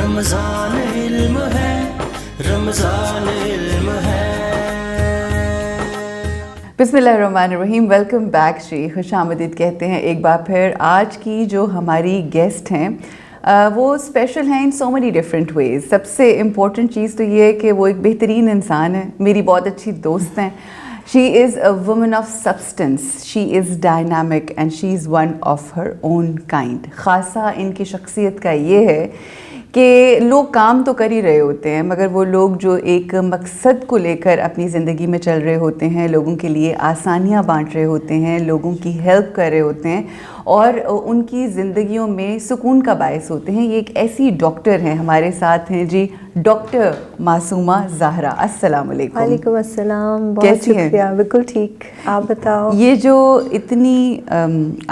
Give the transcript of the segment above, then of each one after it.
رمضان علم ہے، رمضان علم ہے۔ بسم اللہ الرحمن الرحیم، ویلکم بیک جی، خوش آمدید کہتے ہیں ایک بار پھر۔ آج کی جو ہماری گیسٹ ہیں وہ اسپیشل ہیں ان سو مینی ڈفرینٹ ویز۔ سب سے امپورٹنٹ چیز تو یہ ہے کہ وہ ایک بہترین انسان ہے، میری بہت اچھی دوست ہیں۔ She is a woman of substance, she is dynamic and she is one of her own kind. خاصہ ان کی شخصیت کا یہ ہے کہ لوگ کام تو کر ہی رہے ہوتے ہیں، مگر وہ لوگ جو ایک مقصد کو لے کر اپنی زندگی میں چل رہے ہوتے ہیں، لوگوں کے لیے آسانیاں بانٹ رہے ہوتے ہیں، لوگوں کی ہیلپ کر رہے ہوتے ہیں اور ان کی زندگیوں میں سکون کا باعث ہوتے ہیں۔ یہ ایک ایسی ڈاکٹر ہیں، ہمارے ساتھ ہیں جی ڈاکٹر معصومہ زہرا۔ السلام علیکم۔ وعلیکم السلام، بہت شکریہ۔ بالکل ٹھیک، آپ بتاؤ۔ یہ جو اتنی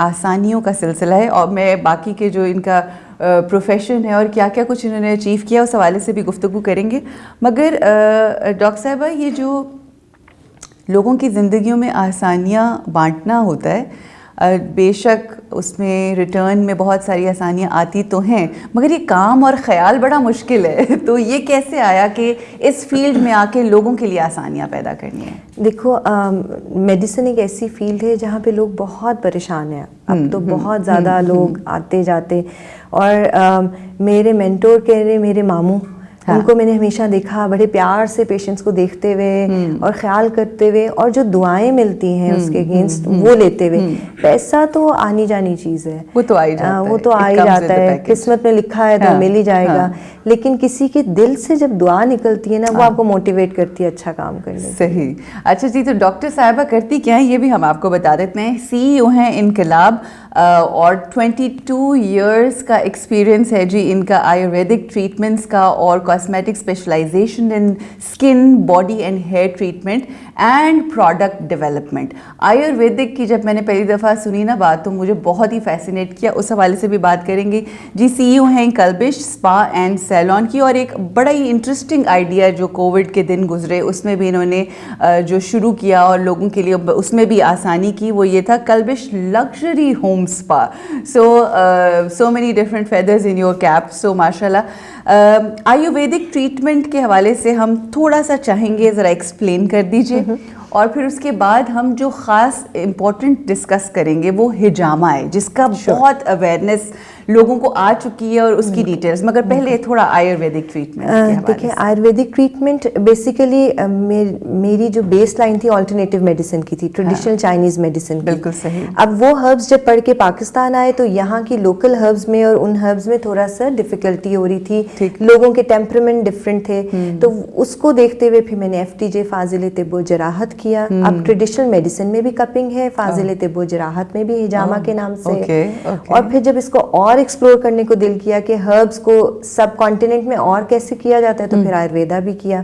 آسانیوں کا سلسلہ ہے، اور میں باقی کے جو ان کا پروفیشن ہے اور کیا کیا کچھ انہوں نے اچیو کیا اس حوالے سے بھی گفتگو کریں گے، مگر ڈاکٹر صاحبہ یہ جو لوگوں کی زندگیوں میں آسانیاں بانٹنا ہوتا ہے، بے شک اس میں ریٹرن میں بہت ساری آسانیاں آتی تو ہیں، مگر یہ کام اور خیال بڑا مشکل ہے۔ تو یہ کیسے آیا کہ اس فیلڈ میں آ کے لوگوں کے لیے آسانیاں پیدا کرنی ہیں؟ دیکھو، میڈیسن ایک ایسی فیلڈ ہے جہاں پہ لوگ بہت پریشان ہیں۔ اب تو بہت زیادہ لوگ آتے جاتے، اور میرے مینٹور کہہ رہے، میرے ماموں، ان کو میں نے ہمیشہ دیکھا بڑے پیار سے پیشنٹس کو دیکھتے ہوئے اور خیال کرتے ہوئے، اور جو دعائیں ملتی ہیں اس کے اگینسٹ وہ لیتے ہوئے۔ پیسہ تو آنی جانی چیز ہے، وہ تو آ ہی جاتا ہے، قسمت میں لکھا ہے تو مل ہی جائے گا، لیکن کسی کے دل سے جب دعا نکلتی ہے نا، وہ آپ کو موٹیویٹ کرتی ہے اچھا کام کرنے۔ صحیح۔ اچھا جی، تو ڈاکٹر صاحبہ کرتی کیا ہیں یہ بھی ہم آپ کو بتا دیتے ہیں۔ سی ای او ہیں انقلاب، اور 22 ایئرس کا ایکسپیرئنس ہے جی ان کا آیورویدک ٹریٹمنٹس کا، اور cosmetic specialization in skin, body and hair treatment and product development. Ayurvedic کی جب میں نے پہلی دفعہ سنی نا بات تو مجھے بہت ہی فیسینیٹ کیا، اس حوالے سے بھی بات کریں گے جی۔ سی ای او ہیں کلبش اسپا اینڈ سیلون کی، اور ایک بڑا ہی انٹرسٹنگ آئیڈیا جو کووڈ کے دن گزرے اس میں بھی انہوں نے جو شروع کیا اور لوگوں کے لیے اس میں بھی آسانی کی، وہ یہ تھا کلبش luxury home spa. So many different feathers in your cap, so ماشاء اللہ۔ آیورویدک ٹریٹمنٹ کے حوالے سے ہم تھوڑا سا چاہیں گے ذرا ایکسپلین کر دیجیے، اور پھر اس کے بعد ہم جو خاص امپورٹنٹ ڈسکس کریں گے وہ ہجامہ ہے، جس کا بہت اویئرنیس لوگوں کو آ چکی ہے اور اس کی ڈیٹیلز، مگر پہلے تھوڑا آیورویدک ٹریٹمنٹ۔ دیکھیں، آیورویدک ٹریٹمنٹ بیسیکلی میری جو بیس لائن تھی آلٹرنیٹیو میڈیسن کی تھی، ٹریڈیشنل چائنیز میڈیسن کی۔ بالکل صحیح۔ اب وہ ہربس جب پڑھ کے پاکستان آئے تو یہاں کی لوکل ہربس میں اور ان ہربس میں تھوڑا سا ڈفیکلٹی ہو رہی تھی، لوگوں کے ٹیمپرمنٹ ڈفرینٹ تھے، تو اس کو دیکھتے ہوئے پھر میں نے ایف ٹی جے فاضل طب و جراحت کیا۔ اب ٹریڈیشنل میڈیسن میں بھی کپنگ ہے، فاضل طب و جراحت میں بھی ہجامہ کے نام سے، اور پھر جب اس کو اور ایکسپلور کرنے کو دل کیا کہ ہربس کو سب کانٹیننٹ میں اور کیسے کیا جاتا ہے، تو پھر آیورویدا بھی کیا۔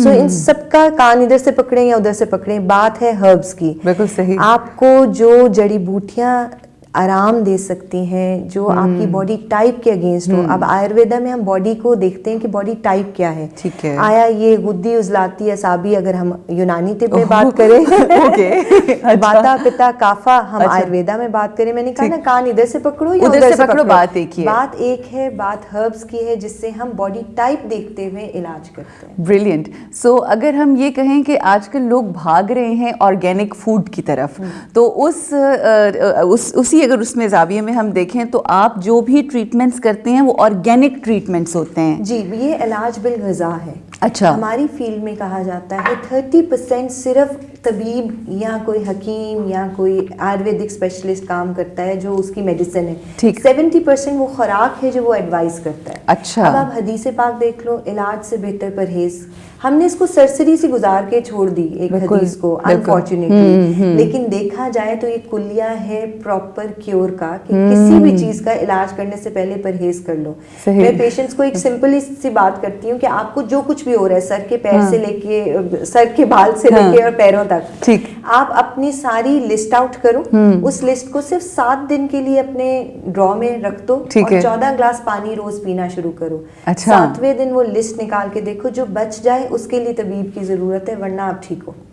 سو ان سب کا کان ادھر سے پکڑیں یا ادھر سے پکڑیں، بات ہے ہربس کی۔ بالکل صحیح۔ آپ کو جو جڑی بوٹیاں آرام دے سکتی ہیں، جو آپ کی باڈی ٹائپ کے اگینسٹ ہو۔ اب آیورویدا میں ہم باڈی کو دیکھتے ہیں کہ باڈی ٹائپ کیا ہے، آیا یہ غدی عضلاتی اعصابی، اگر ہم یونانی طب میں بات کریں، واتا پتا کافا، ہم آیورویدا میں بات کریں، میں نے کہا نا کان ادھر سے پکڑو یا ادھر سے پکڑو، بات ایک ہے، بات ایک ہے، بات ہربس کی ہے، جس سے ہم باڈی ٹائپ دیکھتے ہوئے علاج کرتے ہیں۔ بریلینٹ۔ سو اگر ہم یہ کہیں کہ آج کل لوگ بھاگ رہے ہیں آرگینک فوڈ کی طرف، تو اسی اگر اس میں زاویے میں ہم دیکھیں تو آپ جو بھی ٹریٹمنٹس کرتے ہیں وہ آرگینک ٹریٹمنٹس ہوتے ہیں؟ جی، یہ علاج بالغذا ہے۔ اچھا، ہماری فیلڈ میں کہا جاتا ہے 30% صرف طبیب یا کوئی حکیم یا کوئی آیورویدک اسپیشلسٹ کام کرتا ہے جو اس کی میڈیسن ہے، 70% وہ خوراک ہے جو وہ ایڈوائز کرتا ہے۔ اچھا، اب آپ حدیث پاک دیکھ لو، علاج سے بہتر پرہیز، ہم نے اس کو سرسری سے گزار کے چھوڑ دی ایک حدیث کو انفارچونیٹلی، لیکن دیکھا جائے تو یہ کلیہ ہے پراپر کیور کا، کہ کسی بھی چیز کا علاج کرنے سے پہلے پرہیز کر لو۔ میں پیشنٹس کو ایک سمپل سی بات کرتی ہوں کہ آپ کو جو کچھ بھی ہو رہا ہے، سر کے پیر سے لے کے، سر کے بال سے لے کے اور پیروں تک، آپ اپنی ساری لسٹ آؤٹ کرو، اس لسٹ کو صرف 7 دن کے لیے اپنے ڈرا میں رکھ دو، اور 14 گلاس پانی روز پینا شروع کرو۔ 7ویں دن وہ لسٹ نکال کے دیکھو، جو بچ جائے اس کے لیے طبیب کی ضرورت ہے، ورنہ آپ ٹھیک ہو۔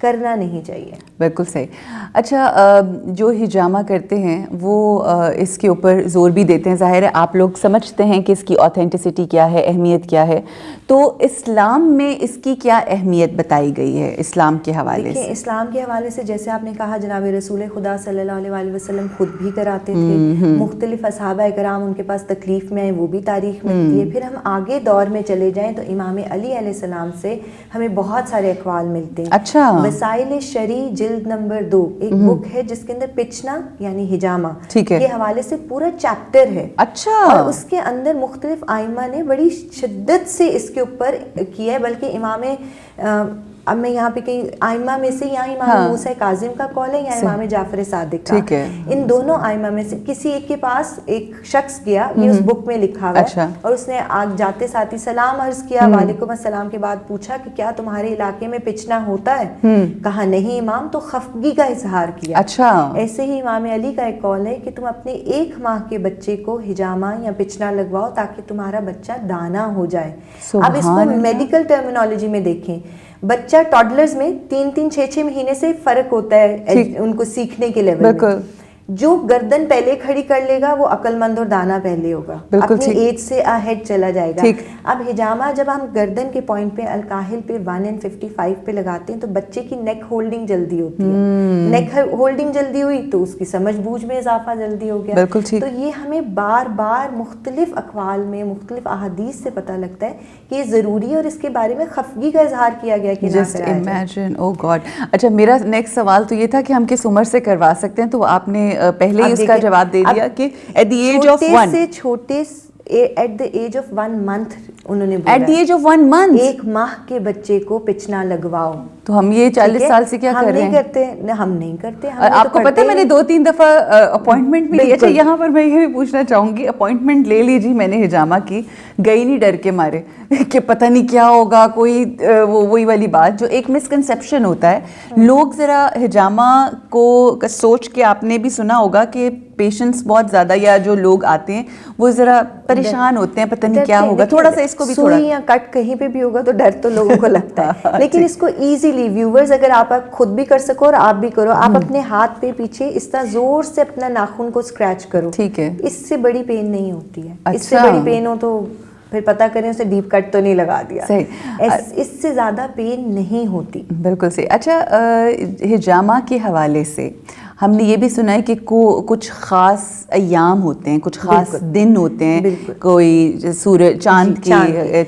کرنا نہیں چاہیے. بالکل صحیح. اچھا جو ہجامہ کرتے ہیں وہ اس کے اوپر زور بھی دیتے ہیں, ظاہر ہے آپ لوگ سمجھتے ہیں کہ اس کی آتھینٹسٹی کیا ہے, اہمیت کیا ہے, تو اسلام میں اس کی کیا اہمیت بتائی گئی ہے اسلام کے حوالے سے؟ اسلام کے حوالے سے جیسے آپ نے کہا جناب رسول خدا صلی اللہ علیہ وسلم خود بھی کراتے تھے, مختلف اصحابہ کرام ان کے پاس تکلیف میں آئے, وہ بھی تاریخ ملتی ہے. پھر ہم آگے دور میں چلے جائیں تو امام علی علیہ السلام سے ہمیں بہت سارے اقوال ملتے ہیں. اچھا. وسائل شرعی جلد نمبر 2 ایک بک ہے جس کے اندر پچنا یعنی ہجامہ کے حوالے سے پورا چیپٹر ہے. اچھا. اور اس کے اندر مختلف ائمہ نے بڑی شدت سے اس کے اوپر کیا ہے, بلکہ امام اب میں یہاں پہ کہیں ائمہ میں سے یا امام موسیٰ کاظم کا قول ہے یا امام جعفر صادق کا, ان دونوں ائمہ میں سے کسی ایک کے پاس ایک شخص گیا, یہ اس بک میں لکھا ہوا ہے, اور اس نے آگ جاتے ساتھ سلام عرض کیا, وعلیکم السلام کے بعد پوچھا کہ کیا تمہارے علاقے میں پچنا ہوتا ہے؟ کہا نہیں امام, تو خفگی کا اظہار کیا. اچھا. ایسے ہی امام علی کا ایک قول ہے کہ تم اپنے 1 ماہ کے بچے کو ہجامہ یا پچنا لگواؤ تاکہ تمہارا بچہ دانا ہو جائے. اب اس کو میڈیکل ٹرمینالوجی میں دیکھیں, بچہ ٹاڈلرز میں 3-3 6-6 مہینے سے فرق ہوتا ہے ان کو سیکھنے کے لیول میں. جو گردن پہلے کھڑی کر لے گا وہ عقل مند اور دانا پہلے ہوگا, اپنی ایج سے اہیڈ چلا جائے گا. اب ہجامہ جب ہم گردن کے پوائنٹ پہ الکاہل پہ 1/55 پہ لگاتے ہیں تو بچے کی نیک ہولڈنگ جلدی ہوتی ہے. نیک ہولڈنگ جلدی ہوئی تو اس کی سمجھ بوجھ میں اضافہ جلدی ہو گیا. تو یہ ہمیں بار بار مختلف اقوال میں مختلف احادیث سے پتہ لگتا ہے کہ یہ ضروری ہے اور اس کے بارے میں خفگی کا اظہار کیا گیا کہ جسٹ امیجن. او گاڈ. اچھا میرا نیکسٹ سوال تو یہ تھا کہ ہم کس عمر سے کروا سکتے ہیں, تو آپ نے پہلے ہی اس کا جواب دے دیا کہ ایٹ دی ایج آف 1 سے چھوٹے at the age of 1 month انہوں نے بولا, at the age of 1 month 1 ماہ کے بچے کو پچنا لگواؤ. تو ہم یہ 40 سال سے کیا کر رہے ہیں؟ ہم نہیں کرتے. آپ کو پتہ ہے میں نے 2-3 دفعہ اپوائنٹمنٹ بھی لی. اچھا یہاں پر میں یہ بھی پوچھنا چاہوں گی, اپوائنٹمنٹ لے لیجی میں نے ہجامہ کی, گئی نہیں ڈر کے مارے کہ پتہ نہیں کیا ہوگا, کوئی وہی والی بات جو ایک مسکنسیپشن ہوتا ہے. لوگ ذرا ہجامہ کو سوچ کے, آپ نے بھی سنا ہوگا کہ پیشنٹس بہت زیادہ یا جو لوگ آتے ہیں وہ ذرا پریشان ہوتے ہیں, پتہ نہیں کیا ہوگا. تھوڑا سا اس کو بھی تھوڑا سوئی یا کٹ کہیں پہ بھی ہوگا تو ڈر تو لوگوں کو لگتا ہے, لیکن اس کو ایزیلی ویورز اگر آپ خود بھی کر سکو اور آپ بھی کرو, آپ اپنے ہاتھ پہ پیچھے اس طرح زور سے اپنا ناخن کو اسکریچ کرو, ٹھیک ہے, اس سے بڑی پین نہیں ہوتی ہے. اس سے بڑی پین ہو تو پھر پتہ کریں اسے ڈیپ کٹ تو نہیں لگا دیا. اس سے زیادہ پین نہیں ہوتی. بالکل صحیح. اچھا ہجامہ کے حوالے سے ہم نے یہ بھی سنا ہے کہ کچھ خاص ایام ہوتے ہیں, کچھ خاص دن ہوتے ہیں, کوئی سورج چاند کی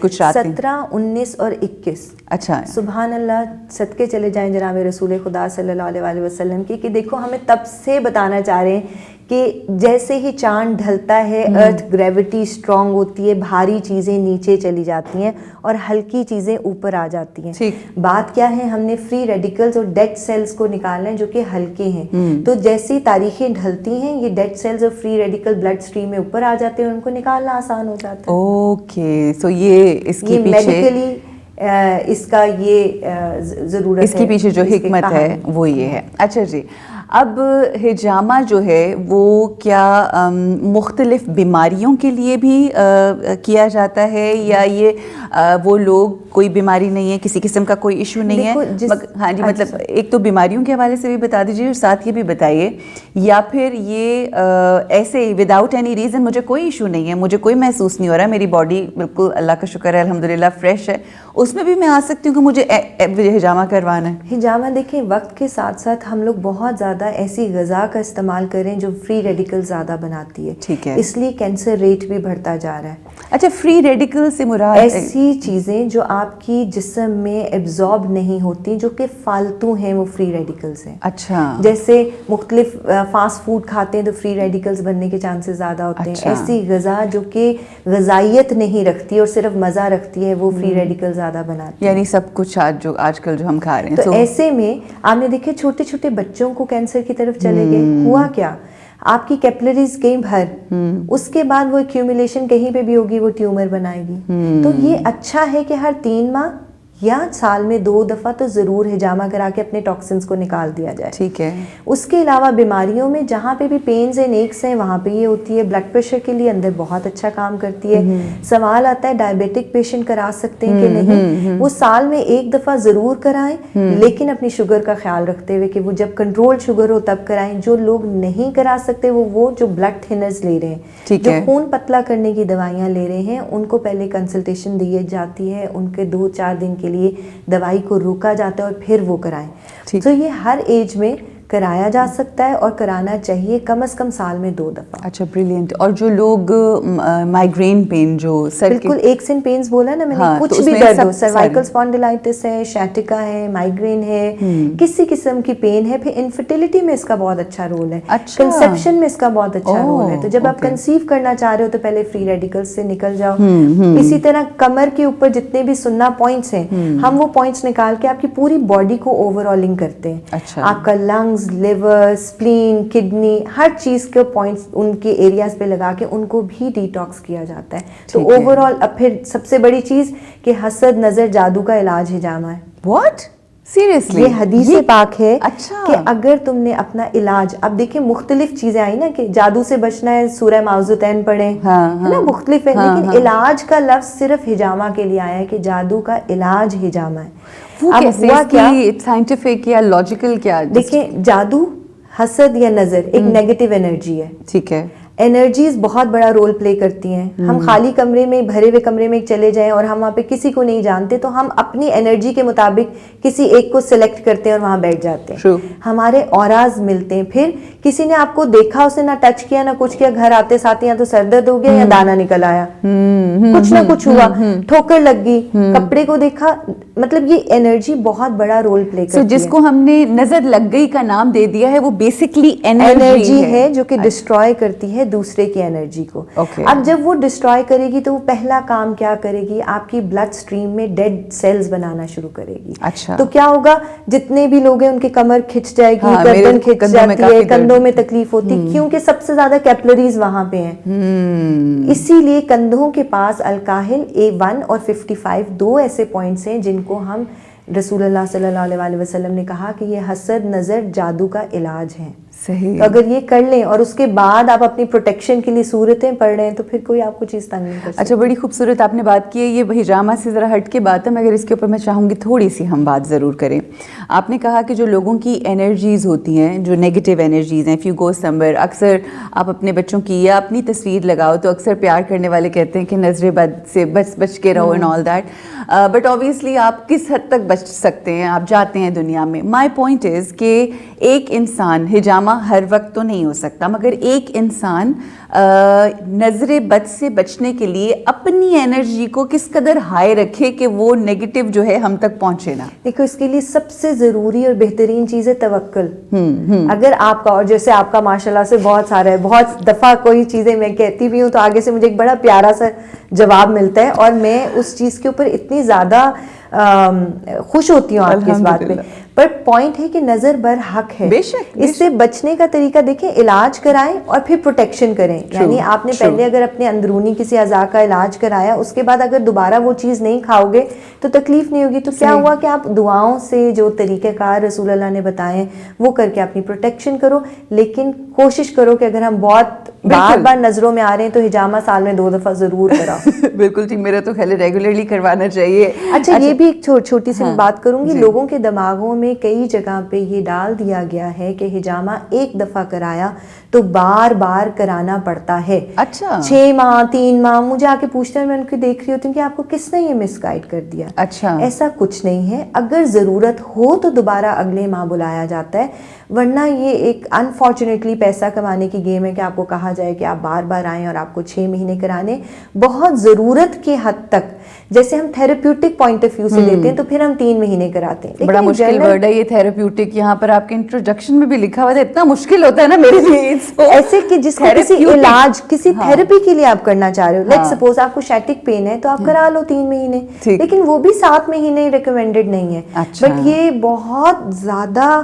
کچھ راتیں 17, 19 اور 21. اچھا سبحان اللہ, صدقے چلے جائیں جناب رسول خدا صلی اللہ علیہ وسلم کی, کہ دیکھو ہمیں تب سے بتانا چاہ رہے ہیں کہ جیسے ہی چاند ڈھلتا ہے ارتھ گریوٹی اسٹرانگ ہوتی ہے, بھاری چیزیں نیچے چلی جاتی ہیں اور ہلکی چیزیں اوپر آ جاتی ہیں. بات کیا ہے, ہم نے فری ریڈیکلز اور ڈیڈ سیلز کو نکالنا ہے جو کہ ہلکے ہیں. تو جیسی تاریخیں ڈھلتی ہیں یہ ڈیڈ سیلز اور فری ریڈیکل بلڈ اسٹریم میں اوپر آ جاتے ہیں, ان کو نکالنا آسان ہو جاتا ہے. اوکے, سو یہ اس کی میڈیکلی اس کا یہ ضرورت ہے, اس کے پیچھے جو حکمت ہے وہ یہ ہے. اچھا جی, اب ہجامہ جو ہے وہ کیا مختلف بیماریوں کے لیے بھی کیا جاتا ہے, یا یہ وہ لوگ کوئی بیماری نہیں ہے, کسی قسم کا کوئی ایشو نہیں ہے؟ ہاں جی, مطلب ایک تو بیماریوں کے حوالے سے بھی بتا دیجیے اور ساتھ یہ بھی بتائیے, یا پھر یہ ایسے ہی وداؤٹ اینی ریزن مجھے کوئی ایشو نہیں ہے, مجھے کوئی محسوس نہیں ہو رہا, میری باڈی بالکل اللہ کا شکر ہے الحمدللہ فریش ہے, اس میں بھی میں آ سکتی ہوں کہ مجھے ہجامہ کروانا ہے؟ ہجامہ دیکھیں وقت کے ساتھ ساتھ ہم لوگ بہت زیادہ ایسی غذا کا استعمال کریں جو فری ریڈیکل زیادہ بناتی ہے, ٹھیک ہے, اس لیے کینسر ریٹ بھی بڑھتا جا رہا ہے. اچھا, فری ریڈیکل سے مراد ایسی چیزیں جو آپ کی جسم میں ایبزارب نہیں ہوتی, جو کہ فالتو ہیں, وہ فری ریڈیکلز ہیں. اچھا, جیسے مختلف فاسٹ فوڈ کھاتے ہیں تو فری ریڈیکلز بننے کے چانسز زیادہ ہوتے ہیں. ایسی غذا جو کہ غذائیت نہیں رکھتی اور صرف مزہ رکھتی ہے وہ فری ریڈیکل زیادہ بناتی ہے. یعنی سب کچھ آج کل جو ہم کھا رہے ہیں, تو ایسے میں آپ نے دیکھے چھوٹے چھوٹے بچوں کو کینسر کی طرف چلے گئے, ہوا کیا, آپ کی کیپلریز گئی بھر, اس کے بعد وہ ایکیومولیشن کہیں پہ بھی ہوگی وہ ٹیومر بنائے گی. تو یہ اچھا ہے کہ ہر 3 ماہ یا سال میں 2 دفعہ تو ضرور ہجامہ کرا کے اپنے ٹاکسنس کو نکال دیا جائے. ٹھیک ہے. اس کے علاوہ بیماریوں میں جہاں پہ بھی پینز اینڈ ایکس ہیں وہاں پہ یہ ہوتی ہے. بلڈ پریشر کے لیے اندر بہت اچھا کام کرتی ہے. سوال آتا ہے ڈائبیٹک پیشنٹ کرا سکتے ہیں کہ نہیں. وہ سال میں 1 دفعہ ضرور کرائیں, لیکن اپنی شوگر کا خیال رکھتے ہوئے کہ وہ جب کنٹرول شوگر ہو تب کرائیں. جو لوگ نہیں کرا سکتے وہ جو بلڈ تھنرز لے رہے ہیں, جو خون پتلا کرنے کی دوائیاں لے رہے ہیں, ان کو پہلے کنسلٹیشن دی جاتی ہے. ان کے 2-4 دن کے لیے دوائی کو روکا جاتا ہے اور پھر وہ کرائیں. تو یہ ہر ایج میں کرایا جا سکتا ہے اور کرانا چاہیے کم از کم سال میں 2 دفعہ. اچھا, بریلینٹ. اور جو لوگ مائگرین پین جو سر بالکل ایکس اینڈ پینز بولا نا میں نے, کچھ بھی درد ہو, سروائکل اسپونڈلائٹس ہے, شیٹکا ہے, مائگرین ہے, کسی قسم کی پین ہے. پھر انفرٹیلٹی میں اس کا بہت اچھا رول ہے, کنسیپشن میں اس کا بہت اچھا رول ہے. تو جب آپ کنسیو کرنا چاہ رہے ہو تو پہلے فری ریڈیکلز سے نکل جاؤ. اسی طرح کمر کے اوپر جتنے بھی سننا پوائنٹس ہیں, ہم وہ پوائنٹس نکال کے آپ کی پوری باڈی کو اوور آلنگ کرتے ہیں. آپ کا لنگز, لیور, سپلین, کڈنی, ہر چیز کے پوائنٹس ان کے ایریاز پہ لگا کے ان کو بھی ڈیٹاکس کیا جاتا ہے. تو اوور آل اب پھر سب سے بڑی چیز کہ حسد, نظر, جادو کا علاج ہجامہ ہے. واٹ؟ سیریسلی؟ یہ حدیث پاک ہے کہ اگر تم نے اپنا علاج, اب دیکھیں مختلف چیزیں آئی نا کہ جادو سے بچنا ہے سورہ معوذتین پڑھیں, ہے نا, مختلف ہے, لیکن علاج کا لفظ صرف ہجامہ کے لیے آیا ہے کہ جادو کا علاج ہجامہ ہے. اب ہوا کیا, سائنٹیفک یا لاجیکل کیا؟ دیکھیں جادو, حسد یا نظر ایک نیگیٹو انرجی ہے. ٹھیک ہے. انرجیز بہت بڑا رول پلے کرتی ہیں. ہم خالی کمرے میں, بھرے ہوئے کمرے میں چلے جائیں اور ہم وہاں پہ کسی کو نہیں جانتے تو ہم اپنی انرجی کے مطابق کسی ایک کو سلیکٹ کرتے ہیں اور وہاں بیٹھ جاتے ہیں. ہمارے اوراز ملتے ہیں. پھر کسی نے آپ کو دیکھا, اسے نہ ٹچ کیا نہ کچھ کیا, گھر آتے ساتھ یا تو سر درد ہو گیا یا دانا نکل آیا, کچھ نہ کچھ ہوا, ٹھوکر لگ گئی, کپڑے کو دیکھا, مطلب یہ انرجی بہت بڑا رول پلے کرتی ہے. جس کو ہم نے نظر لگ گئی کا نام دے دیا ہے وہ بیسکلی انرجی ہے جو کہ ڈسٹروائے کرتی ہے دوسرے کی انرجی کو. اب جب وہ ڈسٹروائے کرے گی تو وہ پہلا کام کیا کرے گی, آپ کی بلڈ سٹریم میں ڈیڈ سیلز بنانا شروع کرے گی. تو کیا ہوگا, جتنے بھی لوگ ہیں ان کے کمر کھچ جائے گی, گردن کھچ جاتی ہے, کندھوں میں تکلیف ہوتی ہے, کیونکہ سب سے زیادہ کیپلریز وہاں پہ ہیں. اسی لیے کندھوں کے پاس الکاہل A1 اور 55 2 ایسے پوائنٹس ہیں جن کو ہم رسول اللہ صلی اللہ علیہ وسلم نے کہا کہ یہ حسد, نظر, جادو کا علاج ہے. صحیح. تو اگر یہ کر لیں اور اس کے بعد آپ اپنی پروٹیکشن کے لیے صورتیں پڑھ رہے ہیں تو پھر کوئی آپ کو چیز تنگ نہیں کر سکتا. اچھا, بڑی خوبصورت آپ نے بات کی ہے. یہ ہجامہ سے ذرا ہٹ کے بات ہے, مگر اس کے اوپر میں چاہوں گی تھوڑی سی ہم بات ضرور کریں. آپ نے کہا کہ جو لوگوں کی انرجیز ہوتی ہیں, جو نیگیٹو انرجیز ہیں, اف یو گو سمویئر, اکثر آپ اپنے بچوں کی یا اپنی تصویر لگاؤ تو اکثر پیار کرنے والے کہتے ہیں کہ نظر بد سے بچ کے رہو and all that, but obviously آپ کس حد تک بچ سکتے ہیں, آپ جاتے ہیں دنیا میں. مائی پوائنٹ از کہ ایک انسان, ہجامہ ہر وقت تو نہیں ہو سکتا, مگر ایک انسان نظر بد سے بچنے کے لیے اپنی انرجی کو کس قدر ہائی رکھے کہ وہ نیگیٹو جو ہے ہم تک پہنچے نا. دیکھو اس کے لیے سب سے ضروری اور بہترین چیز ہے توکل. اگر آپ کا, اور جیسے آپ کا ماشاءاللہ سے بہت سارا ہے, بہت دفعہ کوئی چیزیں میں کہتی بھی ہوں تو آگے سے مجھے ایک بڑا پیارا سا جواب ملتا ہے اور میں اس چیز کے اوپر اتنی زیادہ خوش ہوتی ہوں آپ کی اس بات پہ. پر پوائنٹ ہے کہ نظر بر حق ہے. اس سے بچنے کا طریقہ دیکھیں, علاج کرائیں اور پھر پروٹیکشن کریں. یعنی آپ نے پہلے اگر اپنے اندرونی کسی اعضاء کا علاج کرایا, اس کے بعد اگر دوبارہ وہ چیز نہیں کھاؤ گے تو تکلیف نہیں ہوگی. تو کیا ہوا کہ آپ دعاؤں سے جو طریقہ کار رسول اللہ نے بتائے وہ کر کے اپنی پروٹیکشن کرو. لیکن کوشش کرو کہ اگر ہم بہت بار بار نظروں میں آ رہے ہیں تو ہجامہ سال میں 2 دفعہ ضرور کراؤ. بالکل ٹھیک, میرا تو خیال ریگولرلی کروانا چاہیے. اچھا, یہ بھی ایک چھوٹی سی بات کروں گی. لوگوں کے دماغوں میں کئی جگہ پہ یہ ڈال دیا گیا ہے کہ ہجامہ 1 دفعہ کرایا تو بار بار کرانا پڑتا ہے. اچھا, 6 ماہ 3 ماہ مجھے آ کے پوچھتے ہیں, میں ان کو دیکھ رہی ہوتی ہوں کہ آپ کو کس نے یہ مس گائیڈ کر دیا. اچھا, ایسا کچھ نہیں ہے. اگر ضرورت ہو تو دوبارہ اگلے ماہ بلایا جاتا ہے, ورنہ یہ ایک انفارچونیٹلی پیسہ کمانے کی گیم ہے کہ آپ کو کہا جائے کہ آپ بار بار آئیں اور آپ کو 6 مہینے کرانے. بہت ضرورت کے حد تک, جیسے ہم تھراپیوٹک پوائنٹ آف ویو سے لیتے ہیں تو پھر ہم 3 مہینے کراتے ہیں. بڑا مشکل ورڈ ہے یہ تھراپیوٹک. یہاں پر آپ کے انٹروڈکشن میں بھی لکھا ہوا تھا, اتنا مشکل ہوتا ہے نا میرے لیے ایسے کہ جس کو کسی علاج, کسی تھراپی کے لیے آپ کرنا چاہ رہے ہو. لیٹ سپوز آپ کو شیٹک پین ہے تو آپ کرا لو 3 مہینے, لیکن وہ بھی 7 مہینے ریکمینڈڈ نہیں ہے. بٹ یہ بہت زیادہ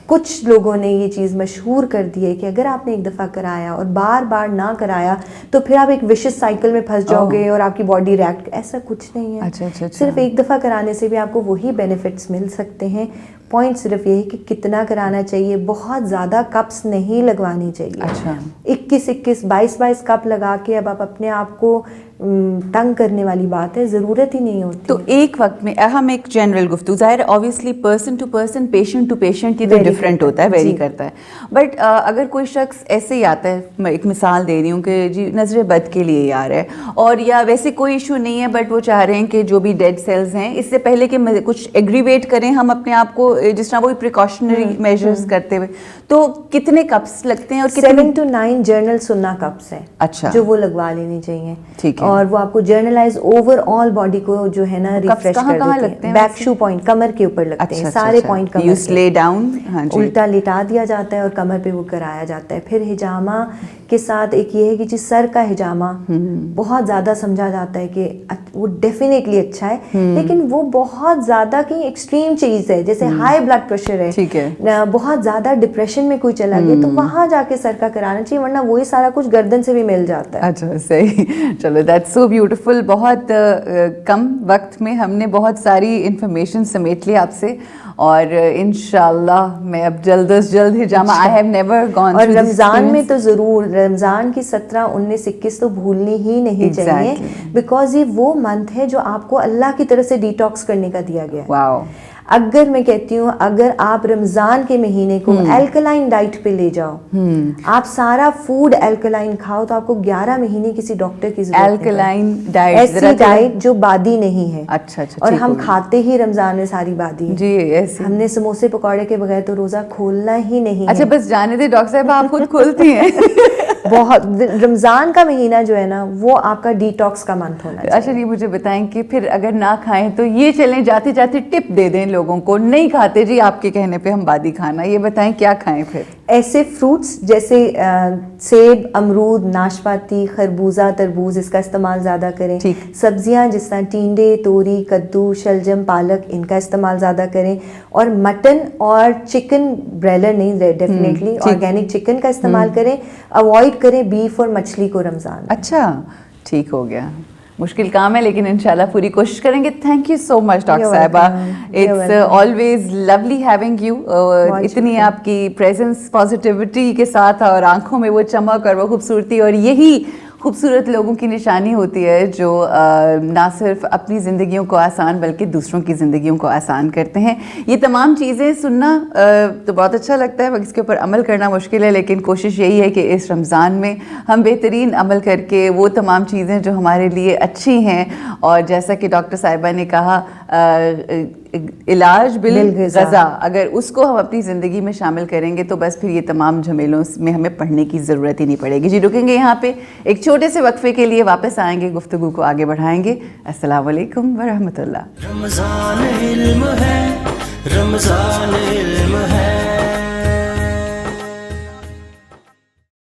کچھ لوگوں نے یہ چیز مشہور کر دی ہے کہ اگر آپ نے ایک دفعہ کرایا اور بار بار نہ کرایا تو پھر آپ ایک وشس سائیکل میں پھنس جاؤ گے اور آپ کی باڈی ریئیکٹ. ایسا کچھ نہیں ہے. صرف ایک دفعہ کرانے سے بھی آپ کو وہی بینیفٹس مل سکتے ہیں. پوائنٹ صرف یہ ہے کہ کتنا کرانا چاہیے. بہت زیادہ کپس نہیں لگوانی چاہیے. 21 22 کپ لگا کے اب آپ اپنے آپ کو تنگ کرنے والی بات ہے, ضرورت ہی نہیں ہوتی. تو ایک وقت میں ہم ایک جنرل گفتگو, ظاہر obviously person to person, patient to patient یہ تو ڈفرینٹ ہوتا ہے, ویری کرتا ہے. بٹ اگر کوئی شخص ایسے ہی آتا ہے, میں ایک مثال دے رہی ہوں کہ جی نظر بد کے لیے آ رہا ہے, اور یا ویسے کوئی ایشو نہیں ہے بٹ وہ چاہ رہے ہیں کہ جو بھی ڈیڈ سیلز ہیں اس سے پہلے کہ کچھ ایگریویٹ کریں ہم اپنے آپ کو, جس طرح وہ پریکاشنری میجرز کرتے ہوئے, تو کتنے کپس لگتے ہیں؟ اور 7 to 9 جرنل سننا کپس ہیں. اچھا, جو وہ لگوا لینی چاہیے. ٹھیک ہے. اور وہ آپ کو جرنلائز اوور آل باڈی کو جو ہے نا ریفریش کر دیتے ہیں. بیک شو پوائنٹ کمر کے اوپر لگتے ہیں سارے پوائنٹ کمر کے. لے ڈاؤن, الٹا لٹا دیا جاتا ہے اور کمر پہ وہ کرایا جاتا ہے. پھر ہجامہ کے ساتھ ایک یہ ہے کہ جی سر کا ہجامہ بہت زیادہ سمجھا جاتا ہے کہ وہ ڈیفینیٹلی اچھا ہے, لیکن وہ بہت زیادہ کہیں ایکسٹریم چیز ہے. جیسے ہائی بلڈ پریشر ہے, بہت زیادہ ڈپریشن میں کوئی چلا گیا تو وہاں جا کے سر کا کرانا چاہیے, ورنہ وہی سارا کچھ گردن سے بھی مل جاتا ہے. اچھا صحیح, چلو دیٹس سو بیوٹیفل. بہت کم وقت میں ہم نے بہت ساری انفارمیشن سمیٹ لی آپ سے, اور انشاءاللہ میں اب جلد از جلد ہجامہ, I have never gone. اور رمضان میں تو ضرور, رمضان کی 17 19 21 تو بھولنی ہی نہیں چاہیے, بیکاز یہ وہ منتھ ہے جو آپ کو اللہ کی طرف سے ڈیٹاکس کرنے کا دیا گیا ہے. واو. اگر میں کہتی ہوں اگر آپ رمضان کے مہینے کو الکلائن ڈائٹ پہ لے جاؤ, آپ سارا فوڈ الکلائن کھاؤ, تو آپ کو 11 مہینے کسی ڈاکٹر کی ضرورت نہیں. الکلائن ڈائٹ, ایسی ڈائٹ جو بادی نہیں ہے. اچھا اچھا. اور ہم کھاتے ہی رمضان میں ساری بادی ہے. جی ایسی. ہم نے سموسے پکوڑے کے بغیر تو روزہ کھولنا ہی نہیں. اچھا بس جانے دے ڈاکٹر صاحب, آپ خود کھولتی ہیں. بہت, رمضان کا مہینہ جو ہے نا وہ آپ کا ڈیٹاکس کا منتھ ہونا چاہیے. اچھا یہ مجھے بتائیں کہ پھر اگر نہ کھائیں تو یہ چلیں جاتے جاتے ٹپ دے دیں لوگوں کو, نہیں کھاتے جی آپ کے کہنے پہ ہم بادی کھانا, یہ بتائیں کیا کھائیں پھر؟ ایسے فروٹس جیسے سیب, امرود, ناشپاتی, خربوزہ, تربوز, اس کا استعمال زیادہ کریں. سبزیاں جس طرح ٹینڈے, توری, کدو, شلجم, پالک, ان کا استعمال زیادہ کریں. اور مٹن اور چکن, برائلر نہیں, ڈیفینیٹلی آرگینک چکن کا استعمال کریں. اوائڈ کریں بیف اور مچھلی کو رمضان. اچھا ٹھیک ہو گیا, مشکل کام ہے لیکن انشاءاللہ پوری کوشش کریں گے. Thank you so much doctor صاحبہ, it's always lovely having you. اتنی آپ کی پریزنس پازیٹیوٹی کے ساتھ, اور آنکھوں میں وہ چمک اور وہ خوبصورتی, اور یہی خوبصورت لوگوں کی نشانی ہوتی ہے جو نہ صرف اپنی زندگیوں کو آسان بلکہ دوسروں کی زندگیوں کو آسان کرتے ہیں. یہ تمام چیزیں سننا تو بہت اچھا لگتا ہے, اس کے اوپر عمل کرنا مشکل ہے, لیکن کوشش یہی ہے کہ اس رمضان میں ہم بہترین عمل کر کے وہ تمام چیزیں جو ہمارے لیے اچھی ہیں, اور جیسا کہ ڈاکٹر صاحبہ نے کہا علاج بالغذا, اگر اس کو ہم اپنی زندگی میں شامل کریں گے تو بس پھر یہ تمام جھمیلوں میں ہمیں پڑھنے کی ضرورت ہی نہیں پڑے گی. جی رکیں گے یہاں پہ, ایک چھوٹے سے وقفے کے لیے واپس آئیں گے, گفتگو کو آگے بڑھائیں گے. السلام علیکم ورحمۃ اللہ. رمضان علم ہے, رمضان علم ہے.